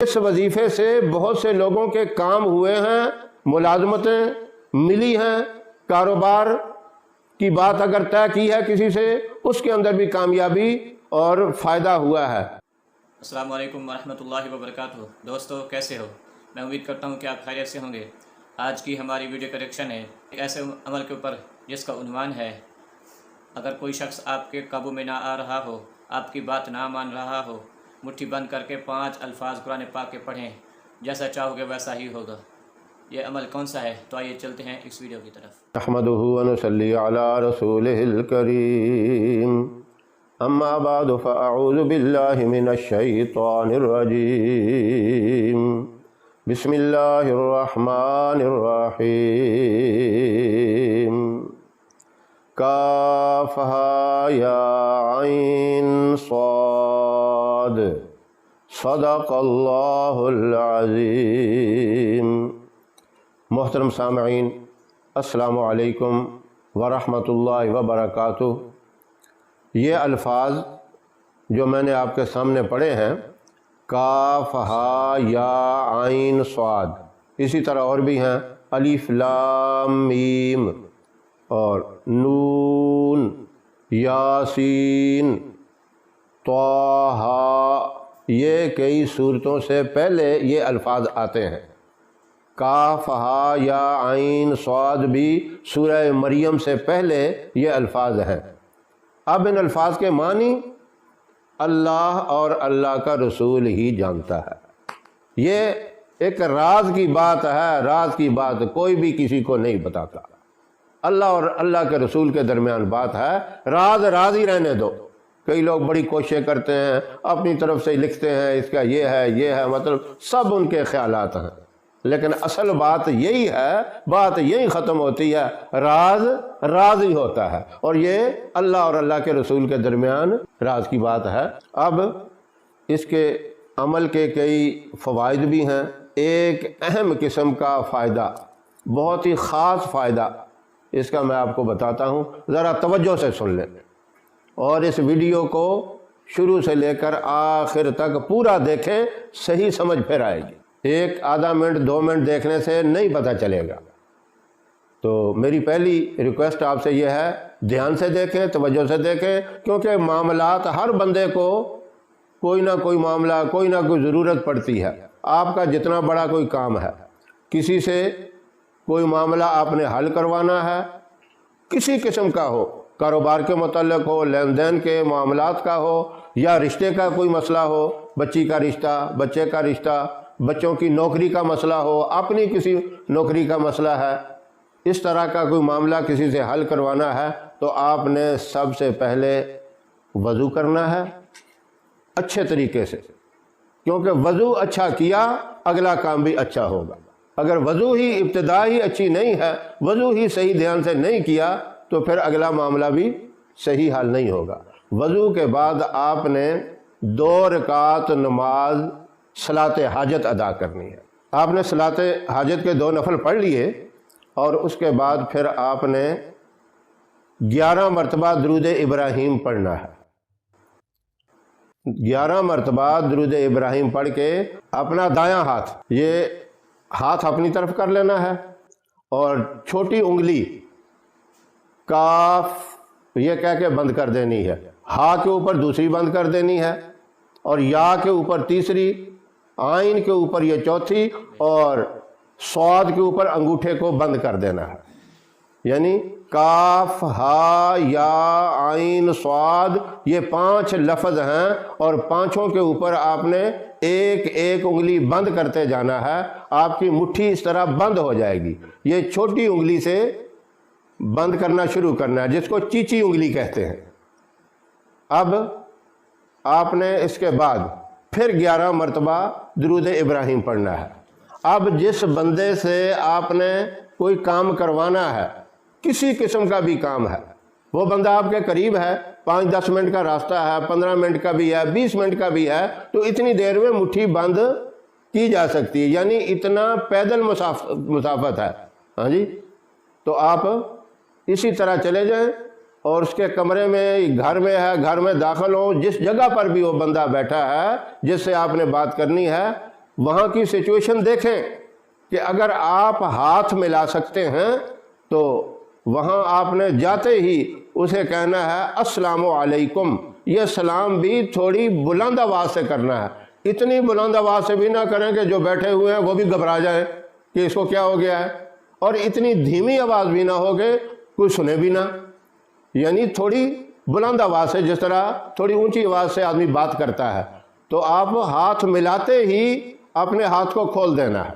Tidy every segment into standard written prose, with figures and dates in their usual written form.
اس وظیفے سے بہت سے لوگوں کے کام ہوئے ہیں، ملازمتیں ملی ہیں، کاروبار کی بات اگر طے کی ہے کسی سے، اس کے اندر بھی کامیابی اور فائدہ ہوا ہے۔ السلام علیکم ورحمۃ اللہ وبرکاتہ۔ دوستو کیسے ہو؟ میں امید کرتا ہوں کہ آپ خیریت سے ہوں گے۔ آج کی ہماری ویڈیو کا ریئیکشن ہے ایک ایسے عمل کے اوپر جس کا عنوان ہے اگر کوئی شخص آپ کے قابو میں نہ آ رہا ہو، آپ کی بات نہ مان رہا ہو، مٹھی بند کر کے 5 الفاظ قرآن پاک کے پڑھیں، جیسا چاہو گے ویسا ہی ہوگا۔ یہ عمل کون سا ہے؟ تو آئیے چلتے ہیں اس ویڈیو کی طرف۔ نحمدہ ونصلی علی رسولہ الکریم، اما بعد فاعوذ باللہ من الشیطان الرجیم، بسم اللہ الرحمن الرحیم، کافہا یا عین صاد، صدق اللہ العظیم۔ محترم سامعین، السلام علیکم ورحمۃ اللہ وبرکاتہ۔ یہ الفاظ جو میں نے آپ کے سامنے پڑھے ہیں، کاف ہا یا عین صاد، اسی طرح اور بھی ہیں الف لام میم اور نون یاسین طٰہٰ، یہ کئی صورتوں سے پہلے یہ الفاظ آتے ہیں۔ کاف ہا یا عین صاد بھی سورہ مریم سے پہلے یہ الفاظ ہیں۔ اب ان الفاظ کے معنی اللہ اور اللہ کا رسول ہی جانتا ہے۔ یہ ایک راز کی بات ہے، راز کی بات کوئی بھی کسی کو نہیں بتاتا۔ اللہ اور اللہ کے رسول کے درمیان بات ہے، راز راز ہی رہنے دو۔ کئی لوگ بڑی کوششیں کرتے ہیں، اپنی طرف سے لکھتے ہیں اس کا یہ ہے، مطلب سب ان کے خیالات ہیں، لیکن اصل بات یہی ہے، بات یہی ختم ہوتی ہے، راز راز ہی ہوتا ہے، اور یہ اللہ اور اللہ کے رسول کے درمیان راز کی بات ہے۔ اب اس کے عمل کے کئی فوائد بھی ہیں۔ ایک اہم قسم کا فائدہ، بہت ہی خاص فائدہ، اس کا میں آپ کو بتاتا ہوں، ذرا توجہ سے سن لیں اور اس ویڈیو کو شروع سے لے کر آخر تک پورا دیکھیں، صحیح سمجھ پھر آئے گی۔ ایک آدھا منٹ 2 منٹ دیکھنے سے نہیں پتہ چلے گا۔ تو میری پہلی ریکویسٹ آپ سے یہ ہے، دھیان سے دیکھیں، توجہ سے دیکھیں، کیونکہ معاملات ہر بندے کو کوئی نہ کوئی معاملہ، کوئی نہ کوئی ضرورت پڑتی ہے۔ آپ کا جتنا بڑا کوئی کام ہے، کسی سے کوئی معاملہ آپ نے حل کروانا ہے، کسی قسم کا ہو، کاروبار کے متعلق ہو، لین دین کے معاملات کا ہو، یا رشتے کا کوئی مسئلہ ہو، بچی کا رشتہ، بچے کا رشتہ، بچوں کی نوکری کا مسئلہ ہو، اپنی کسی نوکری کا مسئلہ ہے، اس طرح کا کوئی معاملہ کسی سے حل کروانا ہے، تو آپ نے سب سے پہلے وضو کرنا ہے اچھے طریقے سے، کیونکہ وضو اچھا کیا اگلا کام بھی اچھا ہوگا۔ اگر وضو ہی ابتدا ہی اچھی نہیں ہے، وضو ہی صحیح دھیان سے نہیں کیا، تو پھر اگلا معاملہ بھی صحیح حل نہیں ہوگا۔ وضو کے بعد آپ نے 2 رکعت نماز صلاۃ حاجت ادا کرنی ہے۔ آپ نے صلاۃ حاجت کے 2 نفل پڑھ لیے، اور اس کے بعد پھر آپ نے 11 مرتبہ درود ابراہیم پڑھنا ہے۔ 11 مرتبہ درود ابراہیم پڑھ کے اپنا دایاں ہاتھ، یہ ہاتھ اپنی طرف کر لینا ہے، اور چھوٹی انگلی کاف یہ کہہ کے بند کر دینی ہے، ہا کے اوپر دوسری بند کر دینی ہے، اور یا کے اوپر تیسری، عین کے اوپر یہ چوتھی، اور صاد کے اوپر انگوٹھے کو بند کر دینا ہے۔ یعنی کاف ہا یا عین صاد، یہ 5 لفظ ہیں، اور 5 کے اوپر آپ نے ایک ایک انگلی بند کرتے جانا ہے۔ آپ کی مٹھی اس طرح بند ہو جائے گی۔ یہ چھوٹی انگلی سے بند کرنا شروع کرنا ہے، جس کو چیچی انگلی کہتے ہیں۔ اب آپ نے اس کے بعد پھر 11 مرتبہ درود ابراہیم پڑھنا ہے۔ اب جس بندے سے آپ نے کوئی کام کروانا ہے، کسی قسم کا بھی کام ہے، وہ بندہ آپ کے قریب ہے، 5-10 منٹ کا راستہ ہے، 15 منٹ کا بھی ہے، 20 منٹ کا بھی ہے، تو اتنی دیر میں مٹھی بند کی جا سکتی ہے، یعنی اتنا پیدل مسافت ہے۔ ہاں جی، تو آپ اسی طرح چلے جائیں، اور اس کے کمرے میں، گھر میں ہے، گھر میں داخل ہو، جس جگہ پر بھی وہ بندہ بیٹھا ہے جس سے آپ نے بات کرنی ہے، وہاں کی سچویشن دیکھیں کہ اگر آپ ہاتھ ملا سکتے ہیں تو وہاں آپ نے جاتے ہی اسے کہنا ہے السلام علیکم. یہ سلام بھی تھوڑی بلند آواز سے کرنا ہے، اتنی بلند آواز سے بھی نہ کریں کہ جو بیٹھے ہوئے ہیں وہ بھی گھبرا جائیں کہ اس کو کیا ہو گیا ہے، اور اتنی دھیمی آواز بھی نہ ہو کہ کوئی سنے بھی نہ. یعنی تھوڑی بلند آواز سے، جس طرح تھوڑی اونچی آواز سے آدمی بات کرتا ہے، تو آپ ہاتھ ملاتے ہی اپنے ہاتھ کو کھول دینا ہے،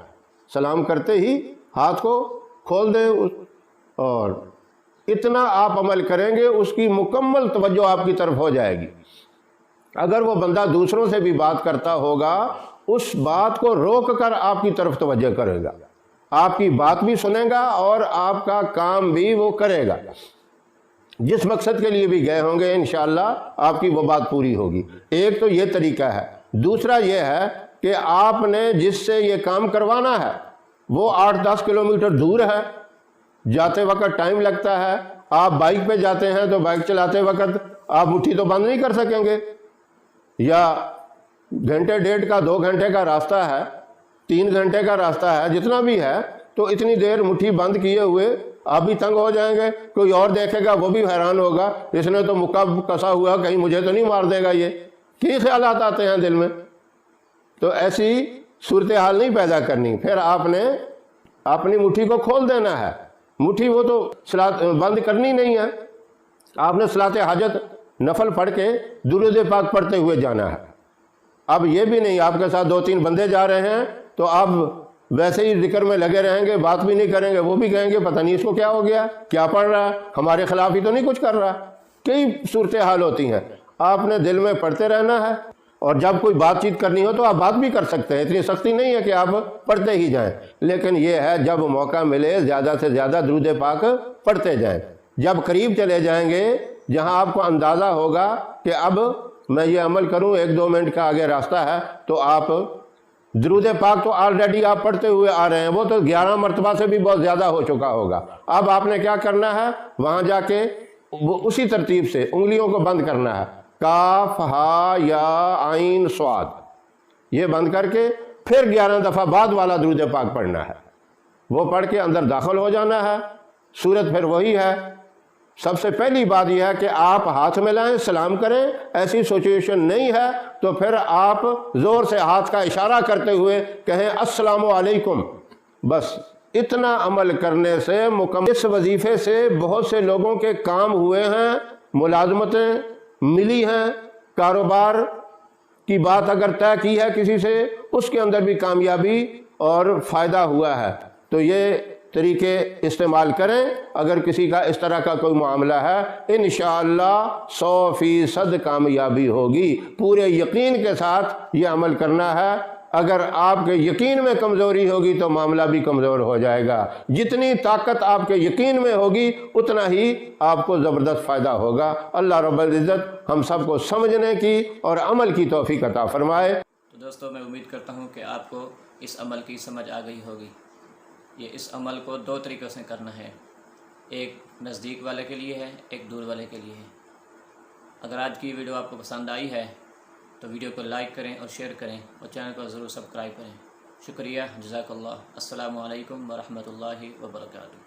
سلام کرتے ہی ہاتھ کو کھول دیں، اور اتنا آپ عمل کریں گے اس کی مکمل توجہ آپ کی طرف ہو جائے گی. اگر وہ بندہ دوسروں سے بھی بات کرتا ہوگا، اس بات کو روک کر آپ کی طرف توجہ کرے گا، آپ کی بات بھی سنے گا اور آپ کا کام بھی وہ کرے گا. جس مقصد کے لیے بھی گئے ہوں گے انشاءاللہ آپ کی وہ بات پوری ہوگی. ایک تو یہ طریقہ ہے. دوسرا یہ ہے کہ آپ نے جس سے یہ کام کروانا ہے وہ 8-10 کلومیٹر دور ہے، جاتے وقت ٹائم لگتا ہے. آپ بائک پہ جاتے ہیں تو بائک چلاتے وقت آپ مٹھی تو بند نہیں کر سکیں گے، یا گھنٹے ڈیڑھ کا 2 گھنٹے کا راستہ ہے، 3 گھنٹے کا راستہ ہے، جتنا بھی ہے، تو اتنی دیر مٹھی بند کیے ہوئے آپ بھی تنگ ہو جائیں گے. کوئی اور دیکھے گا وہ بھی حیران ہوگا، اس نے تو مکہ کسا ہوا، کہیں مجھے تو نہیں مار دے گا. یہ کئی خیالات آتے ہیں دل میں. تو ایسی صورتحال نہیں پیدا کرنی. پھر آپ نے اپنی مٹھی کو کھول دینا ہے. مٹھی وہ تو بند کرنی نہیں ہے. آپ نے صلاۃ حاجت نفل پڑھ کے درود پاک پڑھتے ہوئے جانا ہے. اب یہ بھی نہیں آپ کے ساتھ 2-3 بندے جا رہے ہیں تو آپ ویسے ہی ذکر میں لگے رہیں گے، بات بھی نہیں کریں گے، وہ بھی کہیں گے پتہ نہیں اس کو کیا ہو گیا، کیا پڑھ رہا ہے، ہمارے خلاف ہی تو نہیں کچھ کر رہا. کئی صورتحال ہوتی ہیں. آپ نے دل میں پڑھتے رہنا ہے، اور جب کوئی بات چیت کرنی ہو تو آپ بات بھی کر سکتے ہیں. اتنی سختی نہیں ہے کہ آپ پڑھتے ہی جائیں، لیکن یہ ہے جب موقع ملے زیادہ سے زیادہ درود پاک پڑھتے جائیں. جب قریب چلے جائیں گے جہاں آپ کو اندازہ ہوگا کہ اب میں یہ عمل کروں 1-2 منٹ کا آگے راستہ ہے، تو آپ درود پاک تو آلریڈی آپ پڑھتے ہوئے آ رہے ہیں، وہ تو 11 مرتبہ سے بھی بہت زیادہ ہو چکا ہوگا. اب آپ نے کیا کرنا ہے، وہاں جا کے وہ اسی ترتیب سے انگلیوں کو بند کرنا ہے. کاف ہا یا عین صاد، یہ بند کر کے پھر 11 دفعہ بعد والا درود پاک پڑھنا ہے. وہ پڑھ کے اندر داخل ہو جانا ہے. صورت پھر وہی ہے. سب سے پہلی بات یہ ہے کہ آپ ہاتھ ملائیں، سلام کریں. ایسی سچویشن نہیں ہے تو پھر آپ زور سے ہاتھ کا اشارہ کرتے ہوئے کہیں السلام علیکم. بس اتنا عمل کرنے سے مکمل. اس وظیفے سے بہت سے لوگوں کے کام ہوئے ہیں، ملازمتیں ملی ہیں، کاروبار کی بات اگر طے کی ہے کسی سے، اس کے اندر بھی کامیابی اور فائدہ ہوا ہے. تو یہ طریقے استعمال کریں. اگر کسی کا اس طرح کا کوئی معاملہ ہے انشاءاللہ 100% کامیابی ہوگی. پورے یقین کے ساتھ یہ عمل کرنا ہے. اگر آپ کے یقین میں کمزوری ہوگی تو معاملہ بھی کمزور ہو جائے گا. جتنی طاقت آپ کے یقین میں ہوگی اتنا ہی آپ کو زبردست فائدہ ہوگا. اللہ رب العزت ہم سب کو سمجھنے کی اور عمل کی توفیق عطا فرمائے. تو دوستو میں امید کرتا ہوں کہ آپ کو اس عمل کی سمجھ آ گئی ہوگی. یہ اس عمل کو 2 طریقوں سے کرنا ہے، ایک نزدیک والے کے لیے ہے، ایک دور والے کے لیے ہے. اگر آج کی ویڈیو آپ کو پسند آئی ہے تو ویڈیو کو لائک کریں اور شیئر کریں اور چینل کو ضرور سبسکرائب کریں. شکریہ، جزاک اللہ. السلام علیکم ورحمۃ اللہ وبرکاتہ.